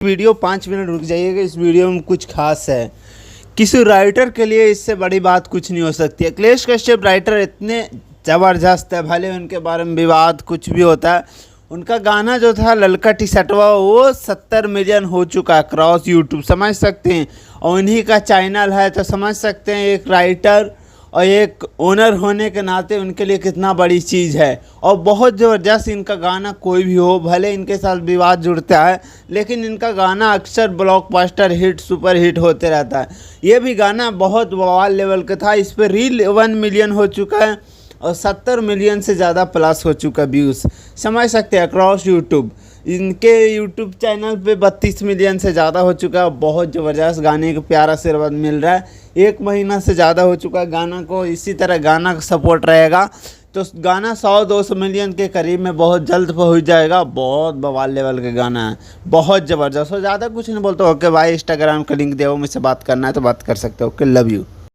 Video 5 minute रुक जाइएगा। इस वीडियो में कुछ खास है। किसी राइटर के लिए इससे बड़ी बात कुछ नहीं हो सकती। अखिलेश कश्यप राइटर इतने ज़बरदस्त है, भले उनके बारे में विवाद कुछ भी होता है। उनका गाना जो था ललका टी शर्टवा वो 70 मिलियन हो चुका है क्रॉस यूट्यूब, समझ सकते हैं। और उन्हीं का चैनल है, तो समझ सकते हैं एक राइटर और एक ओनर होने के नाते उनके लिए कितना बड़ी चीज़ है। और बहुत ज़बरदस्त इनका गाना कोई भी हो, भले इनके साथ विवाद जुड़ता है, लेकिन इनका गाना अक्सर ब्लॉकबस्टर हिट सुपर हिट होते रहता है। ये भी गाना बहुत बवाल लेवल का था। इस पर रील 1 मिलियन हो चुका है और 70 मिलियन से ज़्यादा प्लस हो चुका व्यूज़, समझ सकते हैं अक्रॉस यूट्यूब। इनके यूट्यूब चैनल पे 32 मिलियन से ज़्यादा हो चुका है। बहुत ज़बरदस्त गाने का प्यारा आशीर्वाद मिल रहा है। 1 महीना से ज़्यादा हो चुका है गाना को। इसी तरह गाना का सपोर्ट रहेगा तो गाना 100-200 मिलियन के करीब में बहुत जल्द पहुंच जाएगा। बहुत बवाल लेवल का गाना है, बहुत ज़बरदस्त। और ज़्यादा कुछ नहीं बोलता। ओके भाई, इंस्टाग्राम का लिंक दिया हो, मुझसे बात करना है तो बात कर सकते हो। Okay, love you.